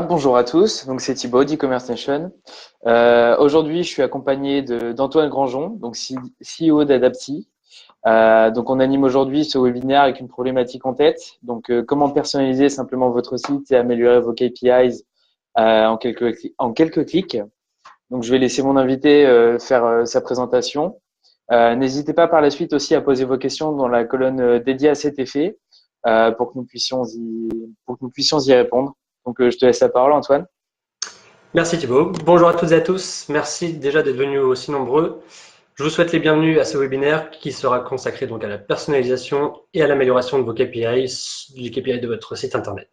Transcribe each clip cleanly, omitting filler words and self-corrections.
Bonjour à tous, donc c'est Thibaut d'e-commerce Nation. Aujourd'hui, je suis accompagné d'Antoine Grangeon, donc CEO d'Adapti. Donc on anime aujourd'hui ce webinaire avec une problématique en tête. Donc comment personnaliser simplement votre site et améliorer vos KPIs en quelques clics. Donc je vais laisser mon invité faire sa présentation. N'hésitez pas par la suite aussi à poser vos questions dans la colonne dédiée à cet effet pour que nous puissions y répondre. Donc, je te laisse la parole, Antoine. Merci Thibaut. Bonjour à toutes et à tous. Merci déjà d'être venus aussi nombreux. Je vous souhaite les bienvenus à ce webinaire qui sera consacré donc à la personnalisation et à l'amélioration de vos KPIs, les KPIs de votre site internet.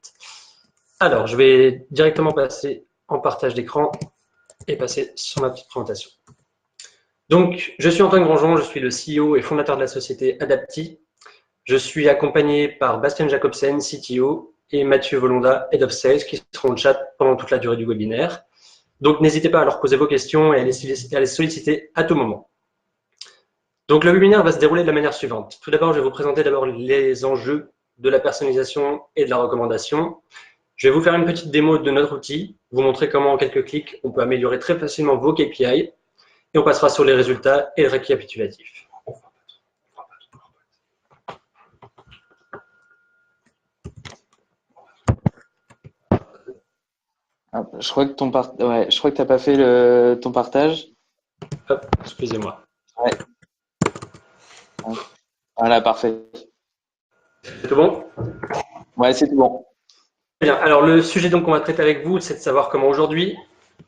Alors, je vais directement passer en partage d'écran et passer sur ma petite présentation. Donc, je suis Antoine Grangeon, je suis le CEO et fondateur de la société Adapti. Je suis accompagné par Bastien Jacobsen, CTO, et Mathieu Volonda, Head of Sales, qui seront au chat pendant toute la durée du webinaire. Donc, n'hésitez pas à leur poser vos questions et à les solliciter à tout moment. Donc, le webinaire va se dérouler de la manière suivante. Tout d'abord, je vais vous présenter d'abord les enjeux de la personnalisation et de la recommandation. Je vais vous faire une petite démo de notre outil, vous montrer comment en quelques clics, on peut améliorer très facilement vos KPI et on passera sur les résultats et le récapitulatif. Je crois que t'as pas fait ton partage. Hop, excusez-moi. Ouais. Voilà, parfait. C'est tout bon? Ouais, c'est tout bon. Bien. Alors, le sujet donc qu'on va traiter avec vous, c'est de savoir comment aujourd'hui,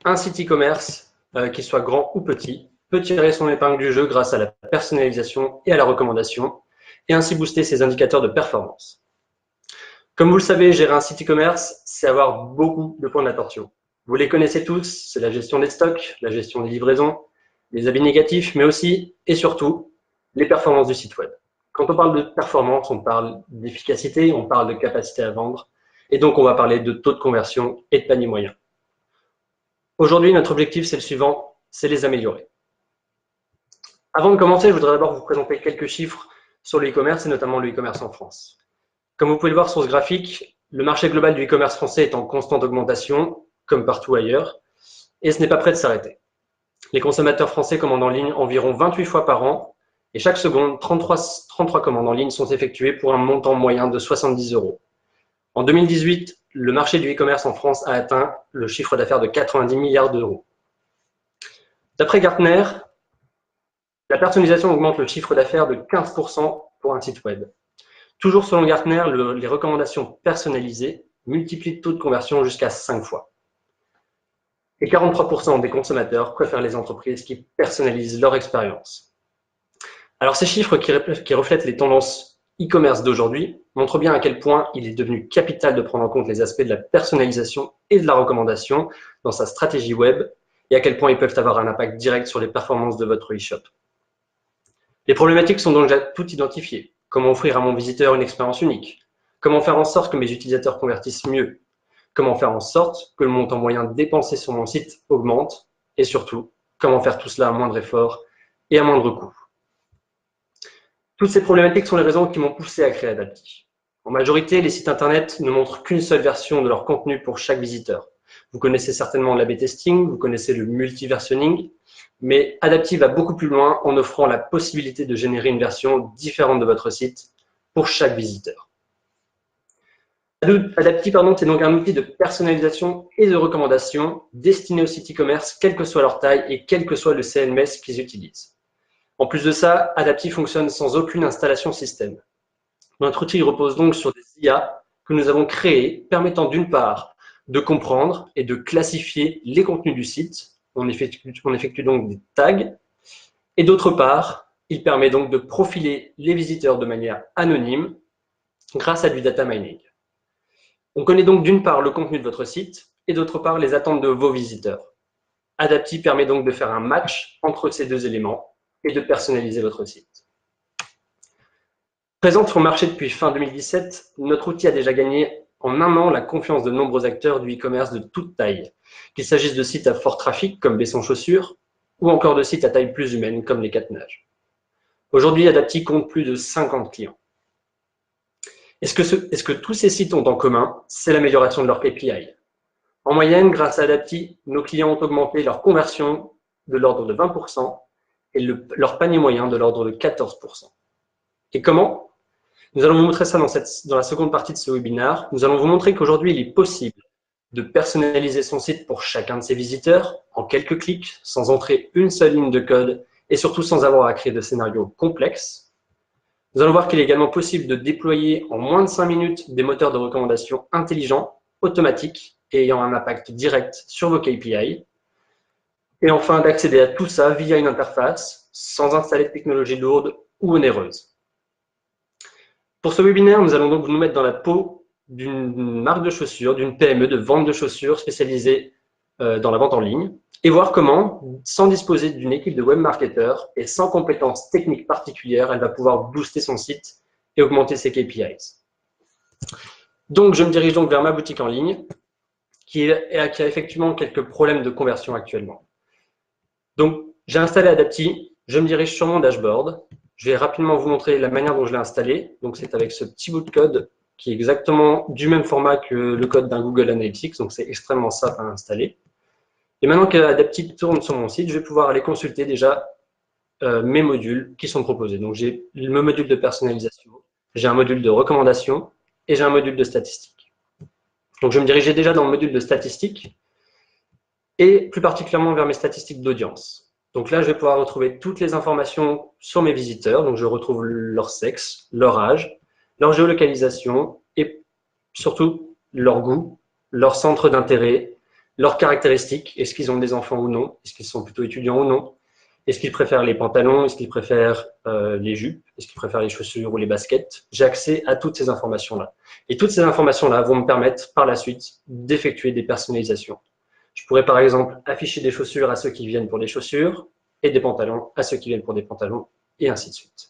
un site e-commerce, qu'il soit grand ou petit, peut tirer son épingle du jeu grâce à la personnalisation et à la recommandation, et ainsi booster ses indicateurs de performance. Comme vous le savez, gérer un site e-commerce, c'est avoir beaucoup de points d'attention. Vous les connaissez tous, c'est la gestion des stocks, la gestion des livraisons, les avis négatifs, mais aussi et surtout les performances du site web. Quand on parle de performance, on parle d'efficacité, on parle de capacité à vendre, et donc on va parler de taux de conversion et de panier moyen. Aujourd'hui, notre objectif, c'est le suivant, c'est les améliorer. Avant de commencer, je voudrais d'abord vous présenter quelques chiffres sur le e-commerce et notamment le e-commerce en France. Comme vous pouvez le voir sur ce graphique, le marché global du e-commerce français est en constante augmentation, comme partout ailleurs, et ce n'est pas prêt de s'arrêter. Les consommateurs français commandent en ligne environ 28 fois par an, et chaque seconde, 33 commandes en ligne sont effectuées pour un montant moyen de 70 €. En 2018, le marché du e-commerce en France a atteint le chiffre d'affaires de 90 milliards d'euros. D'après Gartner, la personnalisation augmente le chiffre d'affaires de 15% pour un site web. Toujours selon Gartner, les recommandations personnalisées multiplient le taux de conversion jusqu'à 5 fois. Et 43% des consommateurs préfèrent les entreprises qui personnalisent leur expérience. Alors ces chiffres qui reflètent les tendances e-commerce d'aujourd'hui montrent bien à quel point il est devenu capital de prendre en compte les aspects de la personnalisation et de la recommandation dans sa stratégie web et à quel point ils peuvent avoir un impact direct sur les performances de votre e-shop. Les problématiques sont donc déjà toutes identifiées. Comment offrir à mon visiteur une expérience unique? Comment faire en sorte que mes utilisateurs convertissent mieux? Comment faire en sorte que le montant moyen dépensé sur mon site augmente? Et surtout, comment faire tout cela à moindre effort et à moindre coût? Toutes ces problématiques sont les raisons qui m'ont poussé à créer Adapti. En majorité, les sites internet ne montrent qu'une seule version de leur contenu pour chaque visiteur. Vous connaissez certainement l'A/B testing, vous connaissez le multiversionning, mais Adapti va beaucoup plus loin en offrant la possibilité de générer une version différente de votre site pour chaque visiteur. Adapti, c'est donc un outil de personnalisation et de recommandation destiné aux sites e-commerce, quelle que soit leur taille et quel que soit le CMS qu'ils utilisent. En plus de ça, Adapti fonctionne sans aucune installation système. Notre outil repose donc sur des IA que nous avons créés, permettant d'une part de comprendre et de classifier les contenus du site. On effectue donc des tags. Et d'autre part, il permet donc de profiler les visiteurs de manière anonyme grâce à du data mining. On connaît donc d'une part le contenu de votre site et d'autre part les attentes de vos visiteurs. Adapti permet donc de faire un match entre ces deux éléments et de personnaliser votre site. Présente sur le marché depuis fin 2017, notre outil a déjà gagné en un an la confiance de nombreux acteurs du e-commerce de toute taille, qu'il s'agisse de sites à fort trafic comme Besson Chaussures ou encore de sites à taille plus humaine comme les 4 Nages. Aujourd'hui, Adapti compte plus de 50 clients. Est-ce que tous ces sites ont en commun? C'est l'amélioration de leur KPI. En moyenne, grâce à Adapty, nos clients ont augmenté leur conversion de l'ordre de 20% et leur panier moyen de l'ordre de 14%. Et comment? Nous allons vous montrer ça dans la seconde partie de ce webinaire. Nous allons vous montrer qu'aujourd'hui, il est possible de personnaliser son site pour chacun de ses visiteurs en quelques clics, sans entrer une seule ligne de code et surtout sans avoir à créer de scénarios complexes. Nous allons voir qu'il est également possible de déployer en moins de 5 minutes des moteurs de recommandation intelligents, automatiques et ayant un impact direct sur vos KPI. Et enfin, d'accéder à tout ça via une interface, sans installer de technologie lourde ou onéreuse. Pour ce webinaire, nous allons donc nous mettre dans la peau d'une marque de chaussures, d'une PME de vente de chaussures spécialisée dans la vente en ligne et voir comment, sans disposer d'une équipe de webmarketeurs et sans compétences techniques particulières, elle va pouvoir booster son site et augmenter ses KPIs. Donc, je me dirige donc vers ma boutique en ligne qui a effectivement quelques problèmes de conversion actuellement. Donc, j'ai installé Adapty, je me dirige sur mon dashboard. Je vais rapidement vous montrer la manière dont je l'ai installé. Donc, c'est avec ce petit bout de code qui est exactement du même format que le code d'un Google Analytics. Donc, c'est extrêmement simple à installer. Et maintenant qu'Adapty tourne sur mon site, je vais pouvoir aller consulter déjà mes modules qui sont proposés. Donc, j'ai le module de personnalisation, j'ai un module de recommandation et j'ai un module de statistiques. Donc, je vais me diriger déjà dans le module de statistiques et plus particulièrement vers mes statistiques d'audience. Donc là, je vais pouvoir retrouver toutes les informations sur mes visiteurs. Donc, je retrouve leur sexe, leur âge, leur géolocalisation et surtout leur goût, leur centre d'intérêt, leurs caractéristiques. Est-ce qu'ils ont des enfants ou non? Est-ce qu'ils sont plutôt étudiants ou non? Est-ce qu'ils préfèrent les pantalons? Est-ce qu'ils préfèrent les jupes? Est-ce qu'ils préfèrent les chaussures ou les baskets? J'ai accès à toutes ces informations-là. Et toutes ces informations-là vont me permettre par la suite d'effectuer des personnalisations. Je pourrais par exemple afficher des chaussures à ceux qui viennent pour des chaussures et des pantalons à ceux qui viennent pour des pantalons et ainsi de suite.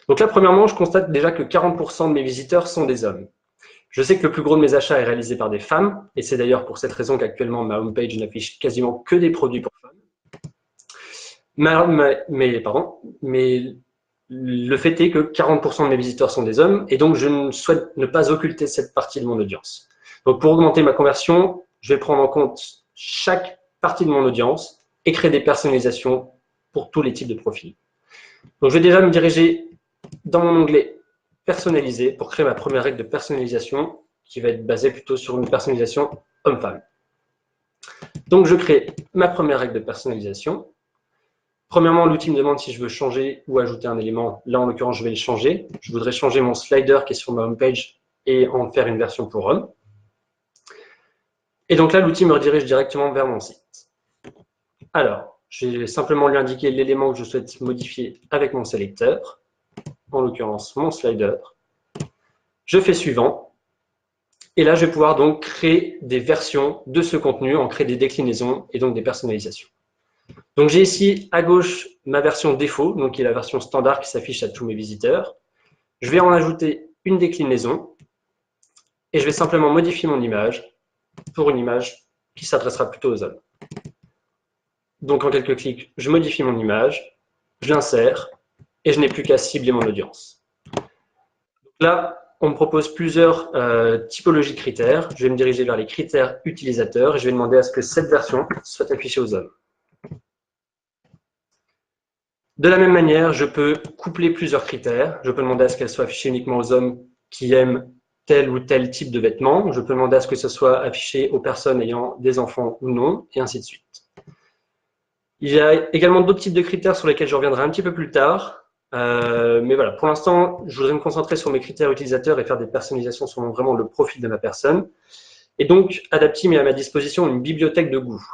Donc là, premièrement, je constate déjà que 40% de mes visiteurs sont des hommes. Je sais que le plus gros de mes achats est réalisé par des femmes et c'est d'ailleurs pour cette raison qu'actuellement ma homepage n'affiche quasiment que des produits pour femmes. Mais le fait est que 40% de mes visiteurs sont des hommes et donc je ne souhaite ne pas occulter cette partie de mon audience. Donc pour augmenter ma conversion, je vais prendre en compte chaque partie de mon audience et créer des personnalisations pour tous les types de profils. Donc, je vais déjà me diriger dans mon onglet « Personnaliser » pour créer ma première règle de personnalisation qui va être basée plutôt sur une personnalisation homme-femme. Donc, je crée ma première règle de personnalisation. Premièrement, l'outil me demande si je veux changer ou ajouter un élément. Là, en l'occurrence, je vais le changer. Je voudrais changer mon slider qui est sur ma homepage et en faire une version pour homme. Et donc là, l'outil me redirige directement vers mon site. Alors, je vais simplement lui indiquer l'élément que je souhaite modifier avec mon sélecteur, en l'occurrence mon slider. Je fais suivant. Et là, je vais pouvoir donc créer des versions de ce contenu, en créer des déclinaisons et donc des personnalisations. Donc j'ai ici à gauche ma version défaut, donc qui est la version standard qui s'affiche à tous mes visiteurs. Je vais en ajouter une déclinaison et je vais simplement modifier mon image pour une image qui s'adressera plutôt aux hommes. Donc en quelques clics, je modifie mon image, je l'insère et je n'ai plus qu'à cibler mon audience. Donc là, on me propose plusieurs typologies de critères. Je vais me diriger vers les critères utilisateurs et je vais demander à ce que cette version soit affichée aux hommes. De la même manière, je peux coupler plusieurs critères. Je peux demander à ce qu'elle soit affichée uniquement aux hommes qui aiment tel ou tel type de vêtements. Je peux demander à ce que ce soit affiché aux personnes ayant des enfants ou non, et ainsi de suite. Il y a également d'autres types de critères sur lesquels je reviendrai un petit peu plus tard. Mais voilà, pour l'instant, je voudrais me concentrer sur mes critères utilisateurs et faire des personnalisations selon vraiment le profil de ma personne. Et donc, Adapty met à ma disposition une bibliothèque de goût.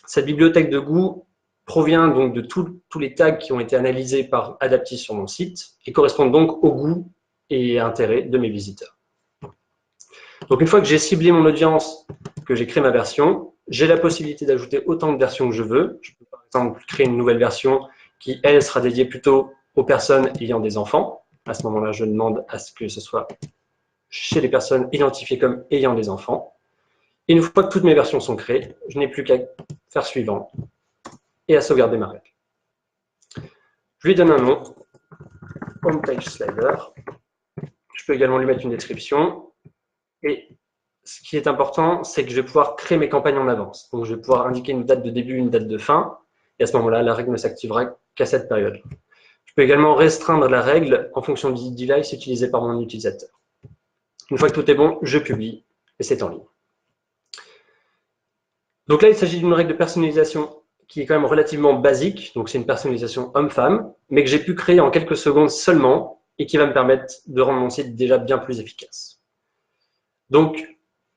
Cette bibliothèque de goût provient donc de tous les tags qui ont été analysés par Adapty sur mon site et correspondent donc au goût et intérêt de mes visiteurs. Donc, une fois que j'ai ciblé mon audience, que j'ai créé ma version, j'ai la possibilité d'ajouter autant de versions que je veux. Je peux par exemple créer une nouvelle version qui, elle, sera dédiée plutôt aux personnes ayant des enfants. À ce moment-là, je demande à ce que ce soit chez les personnes identifiées comme ayant des enfants. Et une fois que toutes mes versions sont créées, je n'ai plus qu'à faire suivant et à sauvegarder ma règle. Je lui donne un nom, Homepage Slider. Je peux également lui mettre une description. Et ce qui est important, c'est que je vais pouvoir créer mes campagnes en avance. Donc, je vais pouvoir indiquer une date de début, une date de fin. Et à ce moment-là, la règle ne s'activera qu'à cette période. Je peux également restreindre la règle en fonction du device utilisé par mon utilisateur. Une fois que tout est bon, je publie et c'est en ligne. Donc là, il s'agit d'une règle de personnalisation qui est quand même relativement basique. Donc, c'est une personnalisation homme-femme, mais que j'ai pu créer en quelques secondes seulement et qui va me permettre de rendre mon site déjà bien plus efficace. Donc,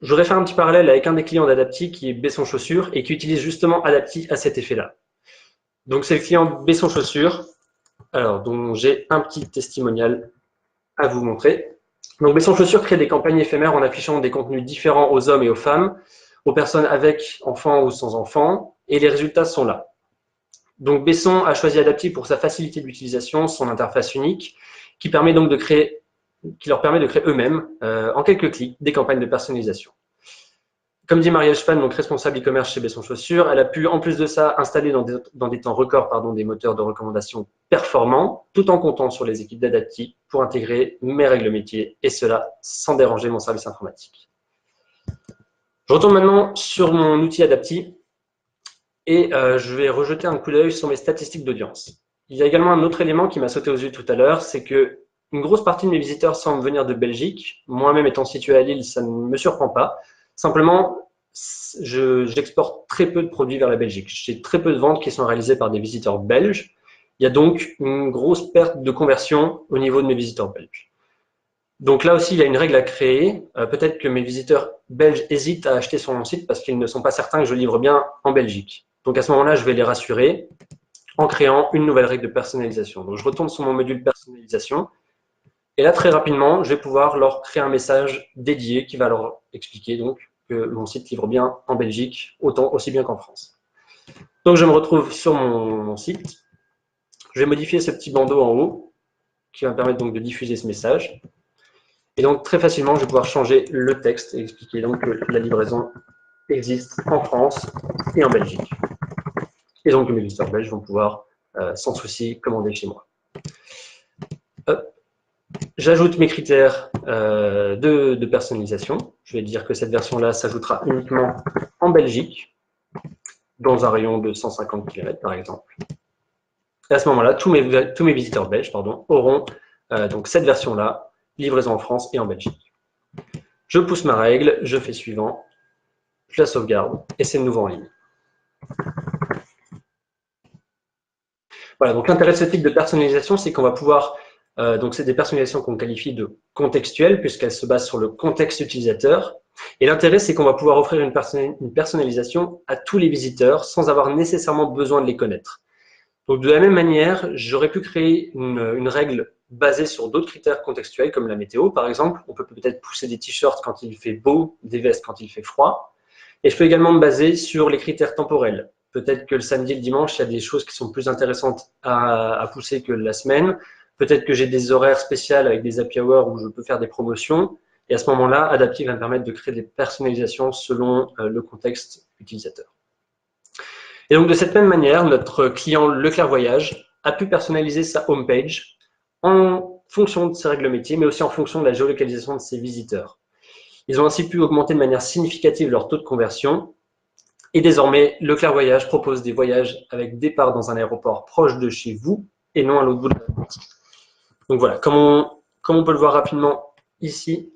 je voudrais faire un petit parallèle avec un des clients d'Adapty qui est Besson Chaussures et qui utilise justement Adapty à cet effet-là. Donc, c'est le client Besson Chaussures, alors dont j'ai un petit testimonial à vous montrer. Donc, Besson Chaussures crée des campagnes éphémères en affichant des contenus différents aux hommes et aux femmes, aux personnes avec enfants ou sans enfants, et les résultats sont là. Donc, Besson a choisi Adapty pour sa facilité d'utilisation, son interface unique, qui leur permet de créer eux-mêmes, en quelques clics, des campagnes de personnalisation. Comme dit Marielle Span, donc responsable e-commerce chez Besson Chaussures, elle a pu, en plus de ça, installer dans des temps records des moteurs de recommandation performants, tout en comptant sur les équipes d'Adapty pour intégrer mes règles métiers, et cela sans déranger mon service informatique. Je retourne maintenant sur mon outil Adapty et je vais rejeter un coup d'œil sur mes statistiques d'audience. Il y a également un autre élément qui m'a sauté aux yeux tout à l'heure, c'est que une grosse partie de mes visiteurs semblent venir de Belgique. Moi-même étant situé à Lille, ça ne me surprend pas. Simplement, j'exporte très peu de produits vers la Belgique. J'ai très peu de ventes qui sont réalisées par des visiteurs belges. Il y a donc une grosse perte de conversion au niveau de mes visiteurs belges. Donc là aussi, il y a une règle à créer. Peut-être que mes visiteurs belges hésitent à acheter sur mon site parce qu'ils ne sont pas certains que je livre bien en Belgique. Donc à ce moment-là, je vais les rassurer en créant une nouvelle règle de personnalisation. Donc je retourne sur mon module personnalisation. Et là, très rapidement, je vais pouvoir leur créer un message dédié qui va leur expliquer donc que mon site livre bien en Belgique, aussi bien qu'en France. Donc je me retrouve sur mon site. Je vais modifier ce petit bandeau en haut qui va me permettre donc de diffuser ce message. Et donc, très facilement, je vais pouvoir changer le texte et expliquer donc que la livraison existe en France et en Belgique. Et donc, mes visiteurs belges vont pouvoir, sans souci, commander chez moi. J'ajoute mes critères de personnalisation. Je vais dire que cette version-là s'ajoutera uniquement en Belgique, dans un rayon de 150 km, par exemple. Et à ce moment-là, tous mes visiteurs belges auront donc cette version-là, livraison en France et en Belgique. Je pousse ma règle, je fais suivant, je la sauvegarde et c'est de nouveau en ligne. Voilà, donc l'intérêt de ce type de personnalisation, c'est qu'on va pouvoir, donc c'est des personnalisations qu'on qualifie de contextuelles puisqu'elles se basent sur le contexte utilisateur. Et l'intérêt, c'est qu'on va pouvoir offrir une personnalisation à tous les visiteurs sans avoir nécessairement besoin de les connaître. Donc de la même manière, j'aurais pu créer une règle basée sur d'autres critères contextuels comme la météo par exemple. On peut peut-être pousser des t-shirts quand il fait beau, des vestes quand il fait froid. Et je peux également me baser sur les critères temporels. Peut-être que le samedi et le dimanche, il y a des choses qui sont plus intéressantes à pousser que la semaine. Peut-être que j'ai des horaires spéciaux avec des happy hours où je peux faire des promotions. Et à ce moment-là, Adapty va me permettre de créer des personnalisations selon le contexte utilisateur. Et donc, de cette même manière, notre client Leclerc Voyage a pu personnaliser sa homepage en fonction de ses règles métiers, mais aussi en fonction de la géolocalisation de ses visiteurs. Ils ont ainsi pu augmenter de manière significative leur taux de conversion. Et désormais, Leclerc Voyage propose des voyages avec départ dans un aéroport proche de chez vous et non à l'autre bout de la France. Donc voilà, comme on peut le voir rapidement ici,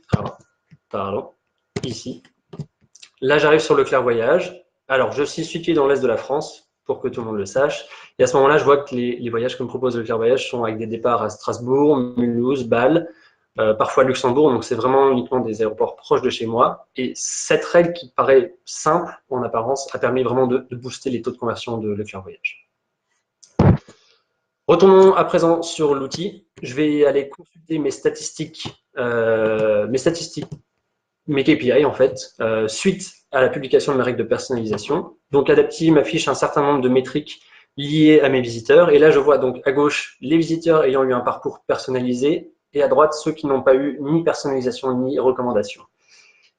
ici. Là, j'arrive sur Leclerc Voyage. Alors, je suis situé dans l'est de la France, pour que tout le monde le sache. Et à ce moment-là, je vois que les voyages que me propose Leclerc Voyage sont avec des départs à Strasbourg, Mulhouse, Bâle, parfois Luxembourg. Donc, c'est vraiment uniquement des aéroports proches de chez moi. Et cette règle qui paraît simple en apparence a permis vraiment de booster les taux de conversion de Leclerc Voyage. Retournons à présent sur l'outil. Je vais aller consulter mes statistiques, mes KPI en fait, suite à la publication de mes règles de personnalisation. Donc Adapty m'affiche un certain nombre de métriques liées à mes visiteurs. Et là, je vois donc à gauche les visiteurs ayant eu un parcours personnalisé et à droite ceux qui n'ont pas eu ni personnalisation ni recommandation.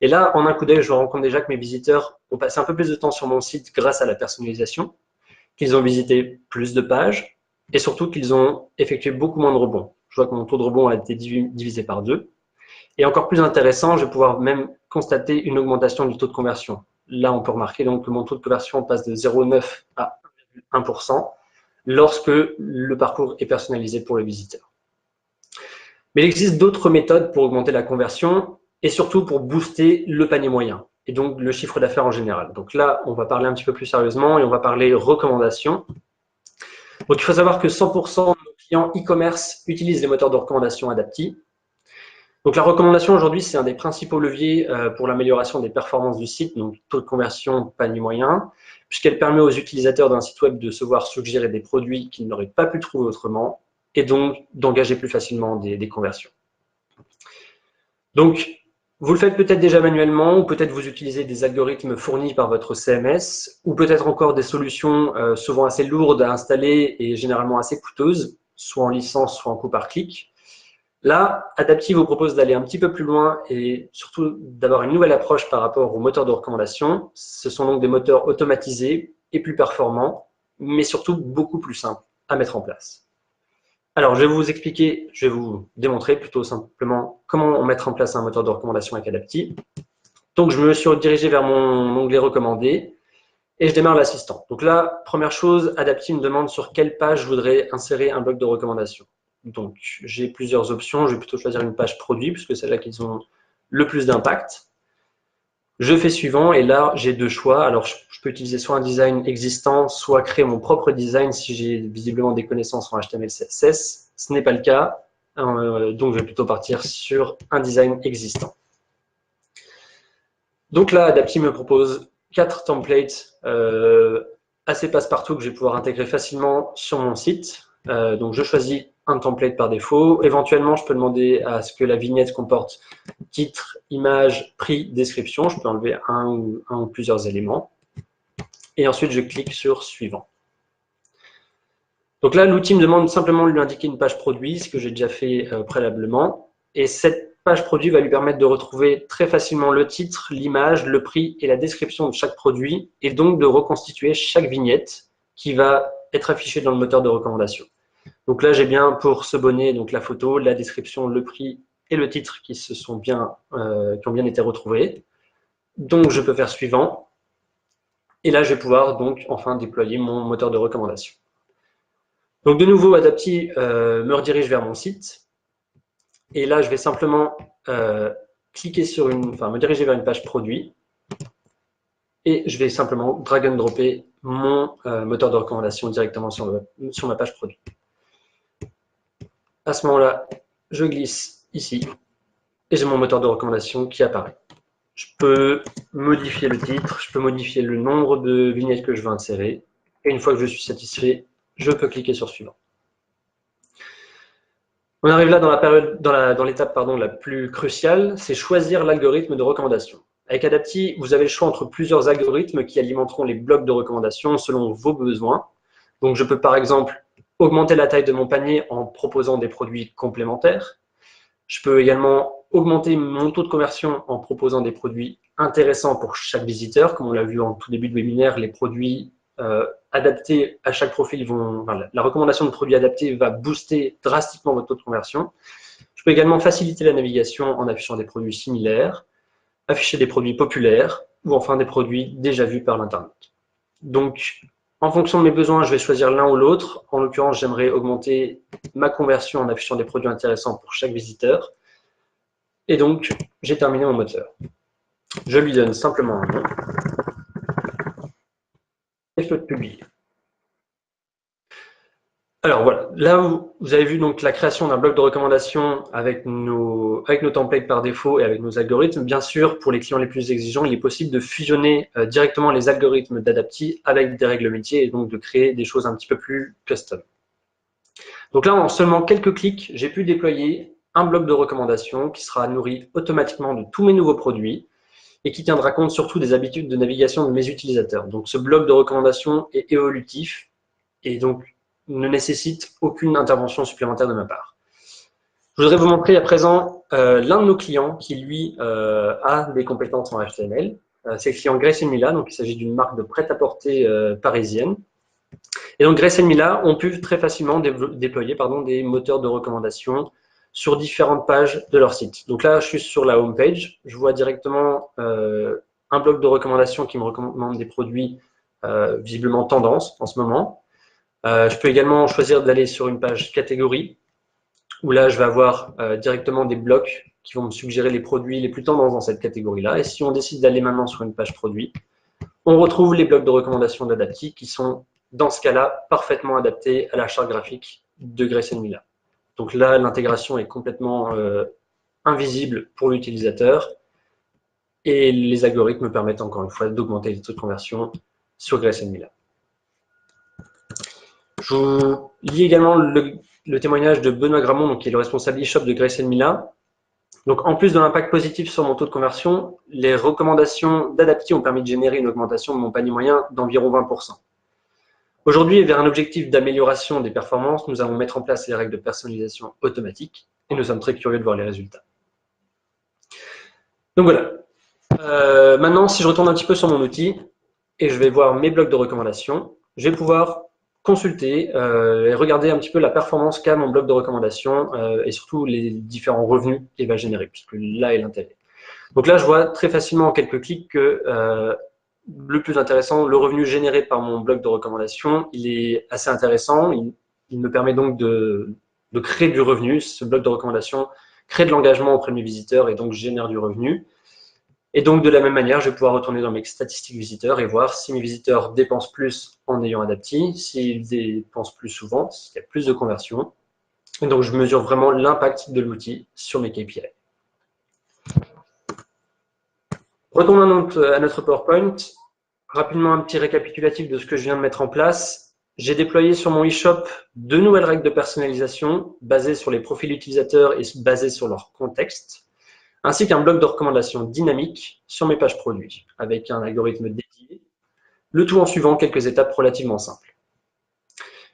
Et là, en un coup d'œil, je rencontre déjà que mes visiteurs ont passé un peu plus de temps sur mon site grâce à la personnalisation, qu'ils ont visité plus de pages et surtout qu'ils ont effectué beaucoup moins de rebonds. Je vois que mon taux de rebond a été divisé par 2. Et encore plus intéressant, je vais pouvoir même constater une augmentation du taux de conversion. Là, on peut remarquer donc que mon taux de conversion passe de 0,9 à 1% lorsque le parcours est personnalisé pour le visiteur. Mais il existe d'autres méthodes pour augmenter la conversion et surtout pour booster le panier moyen et donc le chiffre d'affaires en général. Donc là, on va parler un petit peu plus sérieusement et on va parler recommandations. Donc il faut savoir que 100% de nos clients e-commerce utilisent les moteurs de recommandation Adapti. Donc la recommandation aujourd'hui, c'est un des principaux leviers pour l'amélioration des performances du site, donc taux de conversion, panier moyen, puisqu'elle permet aux utilisateurs d'un site web de se voir suggérer des produits qu'ils n'auraient pas pu trouver autrement et donc d'engager plus facilement des conversions. Donc, vous le faites peut-être déjà manuellement, ou peut-être vous utilisez des algorithmes fournis par votre CMS, ou peut-être encore des solutions souvent assez lourdes à installer et généralement assez coûteuses, soit en licence, soit en coût par clic. Là, Adapti vous propose d'aller un petit peu plus loin et surtout d'avoir une nouvelle approche par rapport aux moteurs de recommandation. Ce sont donc des moteurs automatisés et plus performants, mais surtout beaucoup plus simples à mettre en place. Alors, je vais vous expliquer, je vais vous démontrer plutôt simplement comment mettre en place un moteur de recommandation avec Adapti. Donc, je me suis redirigé vers mon onglet recommandé et je démarre l'assistant. Donc là, première chose, Adapti me demande sur quelle page je voudrais insérer un bloc de recommandation. Donc, j'ai plusieurs options. Je vais plutôt choisir une page produit puisque c'est là qu'ils ont le plus d'impact. Je fais suivant et là, j'ai deux choix. Alors, je peux utiliser soit un design existant, soit créer mon propre design si j'ai visiblement des connaissances en HTML, CSS. Ce n'est pas le cas, donc je vais plutôt partir sur un design existant. Donc là, Adapti me propose 4 templates assez passe-partout que je vais pouvoir intégrer facilement sur mon site. Donc, je choisis un template par défaut. Éventuellement, je peux demander à ce que la vignette comporte titre, image, prix, description. Je peux enlever un ou plusieurs éléments. Et ensuite, je clique sur suivant. Donc là, l'outil me demande simplement de lui indiquer une page produit, ce que j'ai déjà fait préalablement. Et cette page produit va lui permettre de retrouver très facilement le titre, l'image, le prix et la description de chaque produit, et donc de reconstituer chaque vignette qui va être affichée dans le moteur de recommandation. Donc là, j'ai bien pour ce bonnet donc la photo, la description, le prix et le titre qui ont bien été retrouvés. Donc, je peux faire suivant. Et là, je vais pouvoir donc enfin déployer mon moteur de recommandation. Donc, de nouveau, Adapti me redirige vers mon site. Et là, je vais simplement cliquer sur me diriger vers une page produit. Et je vais simplement drag and dropper mon moteur de recommandation directement sur ma page produit. À ce moment-là, je glisse ici et j'ai mon moteur de recommandation qui apparaît. Je peux modifier le titre, je peux modifier le nombre de vignettes que je veux insérer. Et une fois que je suis satisfait, je peux cliquer sur suivant. On arrive là dans l'étape la plus cruciale, c'est choisir l'algorithme de recommandation. Avec Adapti, vous avez le choix entre plusieurs algorithmes qui alimenteront les blocs de recommandation selon vos besoins. Donc, je peux par exemple augmenter la taille de mon panier en proposant des produits complémentaires. Je peux également augmenter mon taux de conversion en proposant des produits intéressants pour chaque visiteur. Comme on l'a vu en tout début de webinaire, les produits adaptés à chaque profil la recommandation de produits adaptés va booster drastiquement votre taux de conversion. Je peux également faciliter la navigation en affichant des produits similaires, afficher des produits populaires ou enfin des produits déjà vus par l'Internet. Donc, en fonction de mes besoins, je vais choisir l'un ou l'autre. En l'occurrence, j'aimerais augmenter ma conversion en affichant des produits intéressants pour chaque visiteur. Et donc, j'ai terminé mon moteur. Je lui donne simplement un nom. Et je peux publier. Alors voilà, là vous avez vu donc la création d'un bloc de recommandation avec nos templates par défaut et avec nos algorithmes. Bien sûr, pour les clients les plus exigeants, il est possible de fusionner directement les algorithmes d'Adapti avec des règles métiers et donc de créer des choses un petit peu plus custom. Donc là, en seulement quelques clics, j'ai pu déployer un bloc de recommandation qui sera nourri automatiquement de tous mes nouveaux produits et qui tiendra compte surtout des habitudes de navigation de mes utilisateurs. Donc ce bloc de recommandation est évolutif et donc ne nécessite aucune intervention supplémentaire de ma part. Je voudrais vous montrer à présent l'un de nos clients qui, lui, a des compétences en HTML. C'est le client Grace & Mila, donc il s'agit d'une marque de prêt-à-porter parisienne. Et donc Grace & Mila ont pu très facilement déployer des moteurs de recommandation sur différentes pages de leur site. Donc là, je suis sur la home page. Je vois directement un bloc de recommandations qui me recommande des produits visiblement tendance en ce moment. Je peux également choisir d'aller sur une page catégorie où là, je vais avoir directement des blocs qui vont me suggérer les produits les plus tendances dans cette catégorie-là. Et si on décide d'aller maintenant sur une page produit, on retrouve les blocs de recommandations d'Adapty qui sont, dans ce cas-là, parfaitement adaptés à la charte graphique de Grayson Miller. Donc là, l'intégration est complètement invisible pour l'utilisateur et les algorithmes permettent encore une fois d'augmenter les taux de conversion sur Grayson Miller. Je vous lis également le témoignage de Benoît Gramont, donc, qui est le responsable e-shop de Grayson Miller. Donc, en plus de l'impact positif sur mon taux de conversion, les recommandations d'Adapty ont permis de générer une augmentation de mon panier moyen d'environ 20%. Aujourd'hui, vers un objectif d'amélioration des performances, nous allons mettre en place les règles de personnalisation automatique et nous sommes très curieux de voir les résultats. Donc voilà. Maintenant, si je retourne un petit peu sur mon outil et je vais voir mes blocs de recommandations, je vais pouvoir consulter et regarder un petit peu la performance qu'a mon bloc de recommandations et surtout les différents revenus qu'il va générer, puisque là est l'intérêt. Donc là, je vois très facilement en quelques clics que le plus intéressant, le revenu généré par mon bloc de recommandations, il est assez intéressant. Il me permet donc de créer du revenu. Ce bloc de recommandations crée de l'engagement auprès de mes visiteurs et donc génère du revenu. Et donc, de la même manière, je vais pouvoir retourner dans mes statistiques visiteurs et voir si mes visiteurs dépensent plus en ayant Adapty, s'ils dépensent plus souvent, s'il y a plus de conversion. Et donc, je mesure vraiment l'impact de l'outil sur mes KPI. Retournons à notre PowerPoint. Rapidement, un petit récapitulatif de ce que je viens de mettre en place. J'ai déployé sur mon e-shop 2 nouvelles règles de personnalisation basées sur les profils utilisateurs et basées sur leur contexte, ainsi qu'un bloc de recommandations dynamique sur mes pages produits, avec un algorithme dédié, le tout en suivant quelques étapes relativement simples.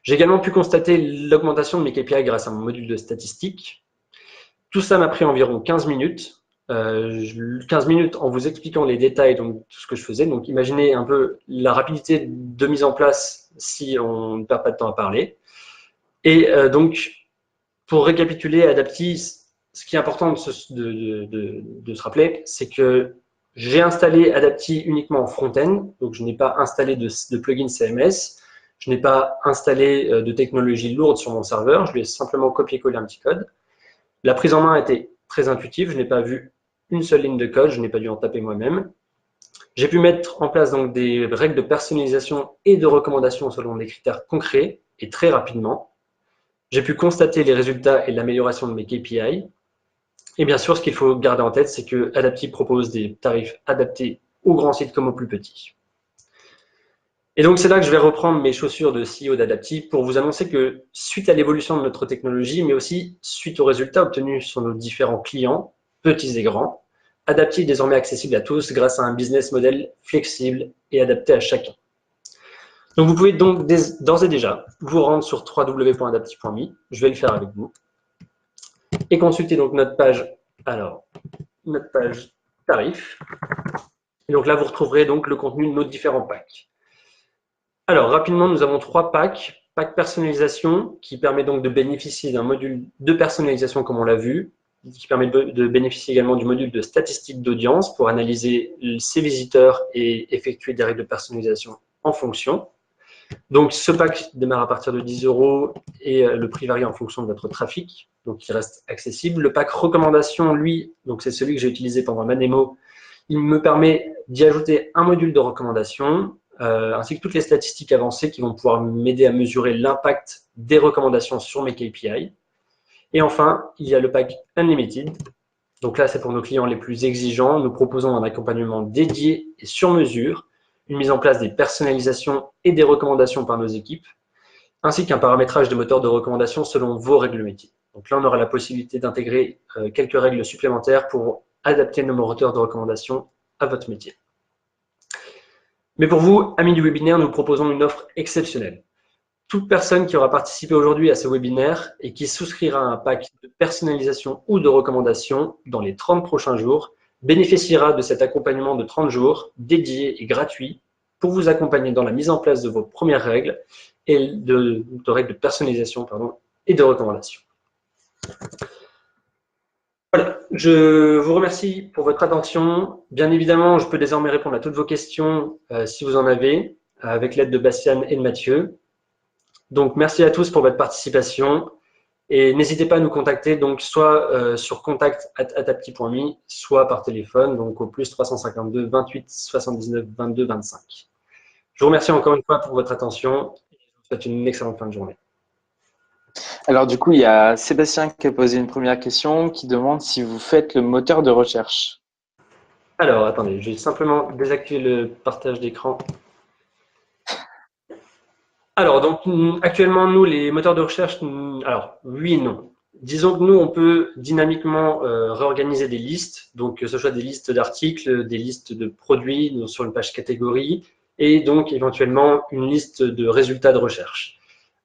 J'ai également pu constater l'augmentation de mes KPI grâce à mon module de statistiques. Tout ça m'a pris environ 15 minutes. 15 minutes en vous expliquant les détails de tout ce que je faisais. Donc, imaginez un peu la rapidité de mise en place si on ne perd pas de temps à parler. Et donc, pour récapituler, Adapty, ce qui est important de se rappeler, c'est que j'ai installé Adapty uniquement en front-end. Donc, je n'ai pas installé de plugin CMS. Je n'ai pas installé de technologie lourde sur mon serveur. Je lui ai simplement copié-collé un petit code. La prise en main était très intuitive. Je n'ai pas vu une seule ligne de code. Je n'ai pas dû en taper moi-même. J'ai pu mettre en place donc des règles de personnalisation et de recommandation selon des critères concrets et très rapidement. J'ai pu constater les résultats et l'amélioration de mes KPI. Et bien sûr, ce qu'il faut garder en tête, c'est que Adapty propose des tarifs adaptés aux grands sites comme aux plus petits. Et donc, c'est là que je vais reprendre mes chaussures de CEO d'Adapty pour vous annoncer que suite à l'évolution de notre technologie, mais aussi suite aux résultats obtenus sur nos différents clients, petits et grands, Adapty est désormais accessible à tous grâce à un business model flexible et adapté à chacun. Donc, vous pouvez donc d'ores et déjà vous rendre sur www.adapty.me, je vais le faire avec vous, et consulter donc notre page, tarif. Et donc là, vous retrouverez donc le contenu de nos différents packs. Alors, rapidement, nous avons 3 packs. Pack personnalisation, qui permet donc de bénéficier d'un module de personnalisation, comme on l'a vu, qui permet de bénéficier également du module de statistiques d'audience pour analyser ses visiteurs et effectuer des règles de personnalisation en fonction. Donc, ce pack démarre à partir de 10 € et le prix varie en fonction de votre trafic, donc il reste accessible. Le pack recommandation, lui, donc c'est celui que j'ai utilisé pendant ma démo, il me permet d'y ajouter un module de recommandation, ainsi que toutes les statistiques avancées qui vont pouvoir m'aider à mesurer l'impact des recommandations sur mes KPI. Et enfin, il y a le pack Unlimited. Donc là, c'est pour nos clients les plus exigeants. Nous proposons un accompagnement dédié et sur mesure, une mise en place des personnalisations et des recommandations par nos équipes, ainsi qu'un paramétrage des moteurs de recommandation selon vos règles métiers. Donc là, on aura la possibilité d'intégrer quelques règles supplémentaires pour adapter nos moteurs de recommandation à votre métier. Mais pour vous, amis du webinaire, nous proposons une offre exceptionnelle. Toute personne qui aura participé aujourd'hui à ce webinaire et qui souscrira à un pack de personnalisation ou de recommandation dans les 30 prochains jours bénéficiera de cet accompagnement de 30 jours dédié et gratuit pour vous accompagner dans la mise en place de vos premières règles et de règles de personnalisation et de recommandation. Voilà, je vous remercie pour votre attention. Bien évidemment, je peux désormais répondre à toutes vos questions si vous en avez, avec l'aide de Bastien et de Mathieu. Donc, merci à tous pour votre participation et n'hésitez pas à nous contacter donc soit sur contact@adapti.me, soit par téléphone, donc au plus 352 28 79 22 25. Je vous remercie encore une fois pour votre attention et je vous souhaite une excellente fin de journée. Alors du coup, il y a Sébastien qui a posé une première question qui demande si vous faites le moteur de recherche. Alors, attendez, je vais simplement désactiver le partage d'écran. Alors, donc, actuellement, nous, les moteurs de recherche, alors, oui et non. Disons que nous, on peut dynamiquement réorganiser des listes, donc que ce soit des listes d'articles, des listes de produits donc, sur une page catégorie, et donc éventuellement une liste de résultats de recherche.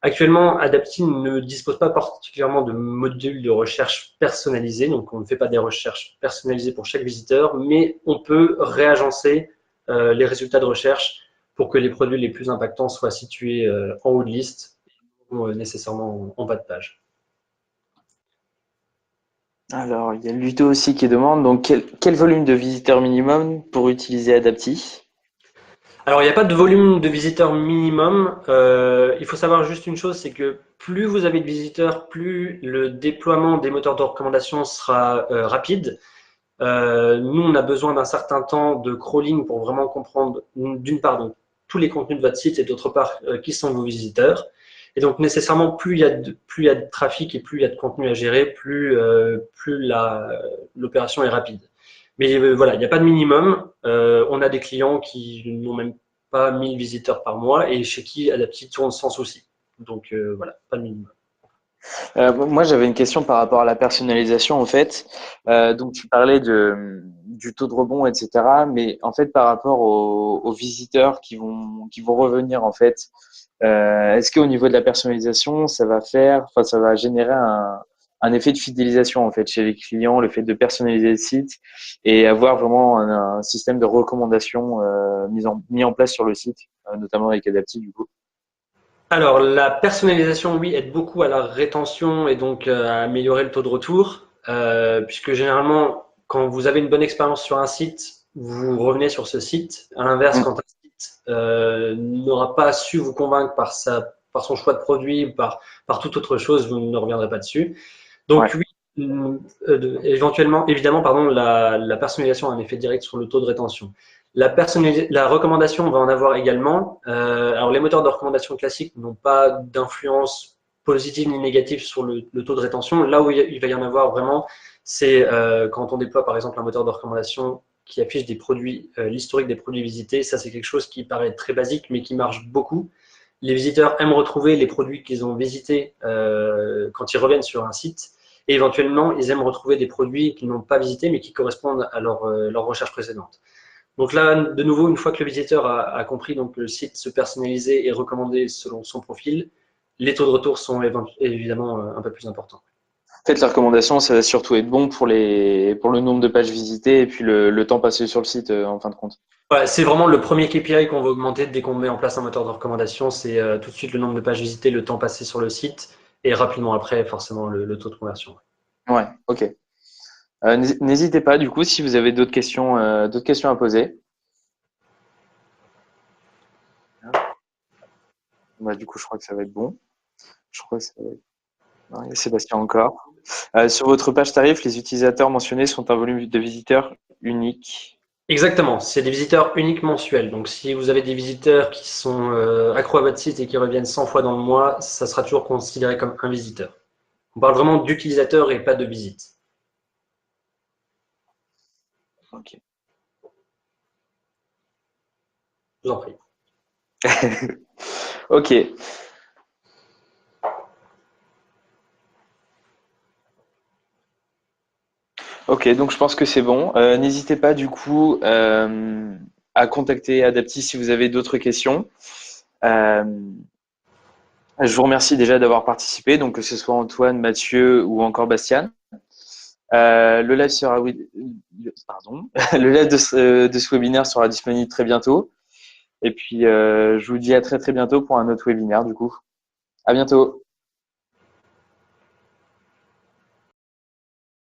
Actuellement, Adapti ne dispose pas particulièrement de modules de recherche personnalisés, donc on ne fait pas des recherches personnalisées pour chaque visiteur, mais on peut réagencer les résultats de recherche pour que les produits les plus impactants soient situés en haut de liste, ou nécessairement en bas de page. Alors, il y a Ludo aussi qui demande donc quel volume de visiteurs minimum pour utiliser Adapti? Alors, il n'y a pas de volume de visiteurs minimum. Il faut savoir juste une chose, c'est que plus vous avez de visiteurs, plus le déploiement des moteurs de recommandation sera rapide. Nous, on a besoin d'un certain temps de crawling pour vraiment comprendre, d'une part, donc, tous les contenus de votre site et d'autre part, qui sont vos visiteurs. Et donc, nécessairement, plus il y a de trafic et plus il y a de contenu à gérer, plus l'opération est rapide. Mais voilà, il n'y a pas de minimum. On a des clients qui n'ont même pas 1000 visiteurs par mois et chez qui Adaptive tourne sans souci. Donc voilà, pas de minimum. Moi, j'avais une question par rapport à la personnalisation, en fait. Donc, tu parlais du taux de rebond, etc. Mais en fait, par rapport aux visiteurs qui vont revenir, en fait, est-ce qu'au niveau de la personnalisation, ça va générer un effet de fidélisation, en fait, chez les clients, le fait de personnaliser le site et avoir vraiment un système de recommandation mis en place sur le site, notamment avec Adaptive, du coup. Alors, la personnalisation, oui, aide beaucoup à la rétention et donc à améliorer le taux de retour, puisque généralement, quand vous avez une bonne expérience sur un site, vous revenez sur ce site. À l'inverse, Mm. quand un site n'aura pas su vous convaincre par son choix de produit ou par toute autre chose, vous ne reviendrez pas dessus. Ouais. Donc oui, éventuellement, évidemment, pardon, la personnalisation a un effet direct sur le taux de rétention. La recommandation, on va en avoir également. Alors les moteurs de recommandation classiques n'ont pas d'influence positive ni négative sur le taux de rétention. Là où il va y en avoir vraiment, c'est quand on déploie par exemple un moteur de recommandation qui affiche des produits, l'historique des produits visités. Ça, c'est quelque chose qui paraît très basique, mais qui marche beaucoup. Les visiteurs aiment retrouver les produits qu'ils ont visités quand ils reviennent sur un site. Et éventuellement, ils aiment retrouver des produits qu'ils n'ont pas visités, mais qui correspondent à leur recherche précédente. Donc là, de nouveau, une fois que le visiteur a compris donc, que le site se personnalisait et recommandé selon son profil, les taux de retour sont évidemment un peu plus importants. En fait, la recommandation, ça va surtout être bon pour le nombre de pages visitées et puis le temps passé sur le site, en fin de compte. Voilà, c'est vraiment le premier KPI qu'on va augmenter dès qu'on met en place un moteur de recommandation. C'est tout de suite le nombre de pages visitées, le temps passé sur le site et rapidement après, forcément, le taux de conversion. Ouais, ok. N'hésitez pas, du coup, si vous avez d'autres questions à poser. Bah, du coup, je crois que ça va être bon. Je crois que ça va être... Non, il y a Sébastien encore. Sur votre page tarif, les utilisateurs mentionnés sont un volume de visiteurs unique. Exactement, c'est des visiteurs uniques mensuels. Donc, si vous avez des visiteurs qui sont accros à votre site et qui reviennent 100 fois dans le mois, ça sera toujours considéré comme un visiteur. On parle vraiment d'utilisateurs et pas de visites. Ok. Je vous en prie. Ok. Ok, donc je pense que c'est bon. N'hésitez pas, du coup, à contacter Adapti si vous avez d'autres questions. Euh, je vous remercie déjà d'avoir participé, donc que ce soit Antoine, Mathieu ou encore Bastien. Le live sera, oui, pardon, le live de ce webinaire sera disponible très bientôt. Et puis, je vous dis à très très bientôt pour un autre webinaire du coup. À bientôt.